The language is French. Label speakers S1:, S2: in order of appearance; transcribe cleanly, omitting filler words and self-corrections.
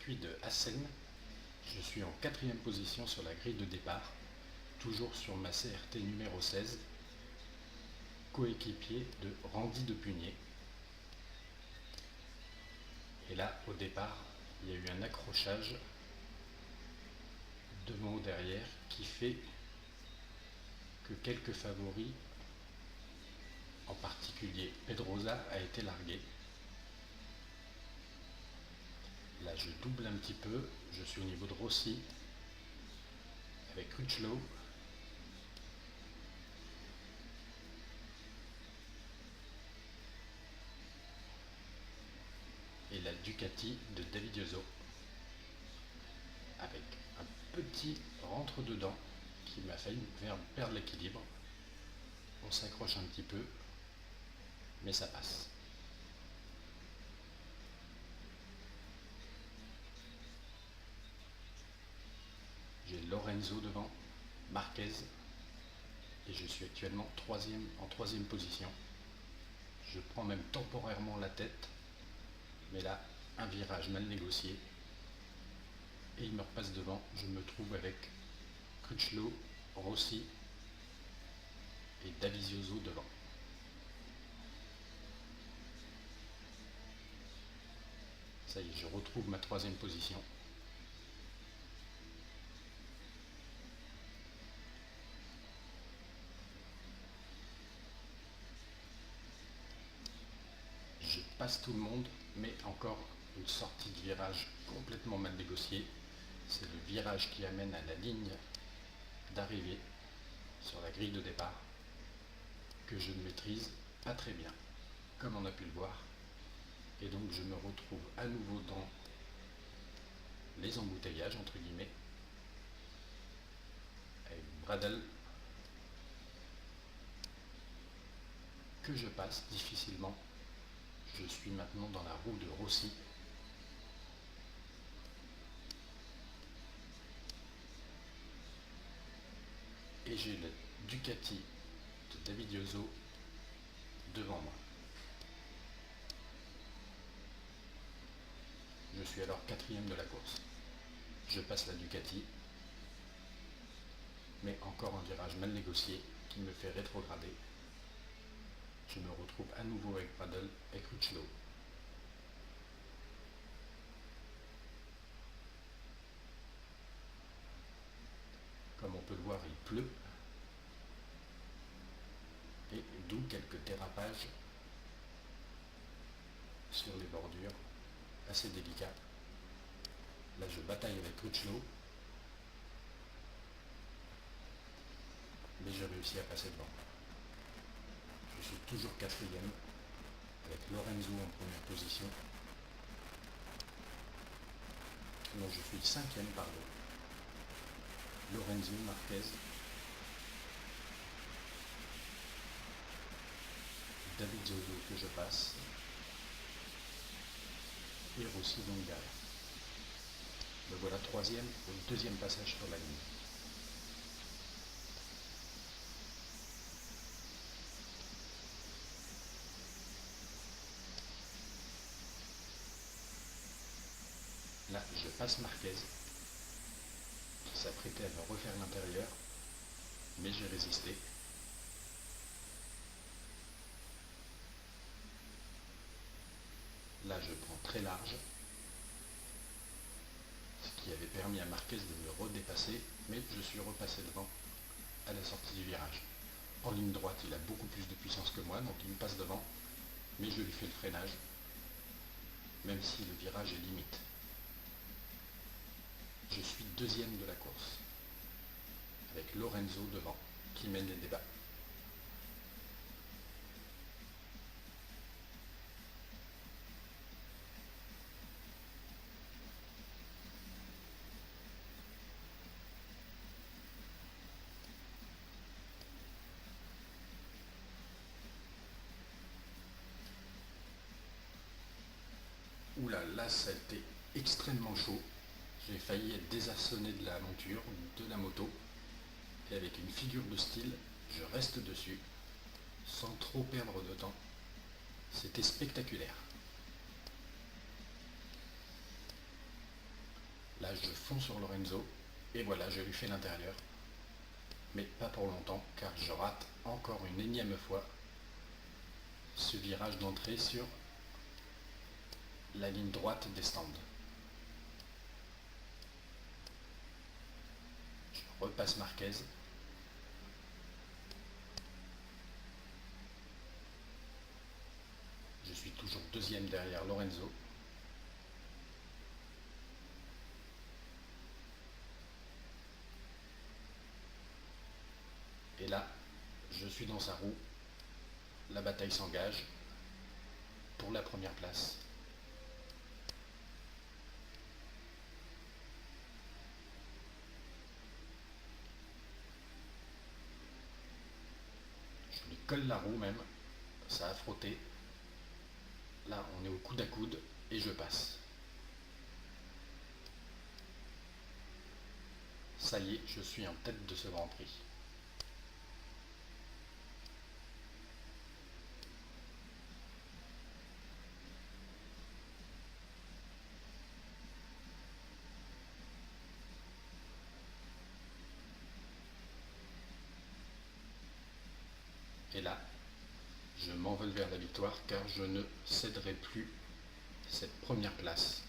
S1: circuit de Assen. Je suis en 4e position sur la grille de départ, toujours sur ma CRT numéro 16, coéquipier de Randy Depugné. Et là, au départ, il y a eu un accrochage devant ou derrière qui fait que quelques favoris, en particulier Pedrosa, a été largué. Là, je double un petit peu, je suis au niveau de Rossi, avec Crutchlow. Et la Ducati de Dovizioso, avec un petit rentre-dedans qui m'a failli faire perdre l'équilibre. On s'accroche un petit peu, mais ça passe. J'ai Lorenzo devant, Marquez, et je suis actuellement en troisième position. Je prends même temporairement la tête, mais là, un virage mal négocié, et il me repasse devant. Je me trouve avec Crutchlow, Rossi et Dovizioso devant. Ça y est, je retrouve ma troisième position. Je passe tout le monde, mais encore une sortie de virage complètement mal négociée. C'est le virage qui amène à la ligne d'arrivée sur la grille de départ que je ne maîtrise pas très bien, comme on a pu le voir. Et donc je me retrouve à nouveau dans les embouteillages, entre guillemets, avec Bradl que je passe difficilement. Je suis maintenant dans la roue de Rossi. Et j'ai le Ducati de Dovizioso devant moi. Je suis alors 4e de la course. Je passe la Ducati, mais encore un virage mal négocié qui me fait rétrograder. Je me retrouve à nouveau avec Bradl et Crutchlow. Comme on peut le voir, il pleut, et d'où quelques dérapages sur les bordures, assez délicats. Là, je bataille avec Crutchlow, mais j'ai réussi à passer devant. Je suis toujours 4e, avec Lorenzo en première position. Non, je suis 5e, pardon. Lorenzo, Marquez, Dovizioso que je passe, et Rossi donc derrière. Me voilà 3e au 2e passage sur la ligne. Là, je passe Marquez, qui s'apprêtait à me refaire l'intérieur, mais j'ai résisté. Là, je prends très large, ce qui avait permis à Marquez de me redépasser, mais je suis repassé devant à la sortie du virage. En ligne droite, il a beaucoup plus de puissance que moi, donc il me passe devant, mais je lui fais le freinage, même si le virage est limite. Je suis 2e de la course, avec Lorenzo devant, qui mène les débats. Oula, là ça a été extrêmement chaud. J'ai failli être désarçonné de la monture, de la moto. Et avec une figure de style, je reste dessus, sans trop perdre de temps. C'était spectaculaire. Là, je fonds sur Lorenzo, et voilà, je lui fais l'intérieur. Mais pas pour longtemps, car je rate encore une énième fois ce virage d'entrée sur la ligne droite des stands. Je repasse Marquez. Je suis toujours deuxième derrière Lorenzo. Et là, je suis dans sa roue. La bataille s'engage pour la première place. Je lui colle la roue même. Ça a frotté. Là, on est au coude à coude et je passe. Ça y est, je suis en tête de ce Grand Prix. Et là, je m'envole vers la victoire car je ne céderai plus cette première place.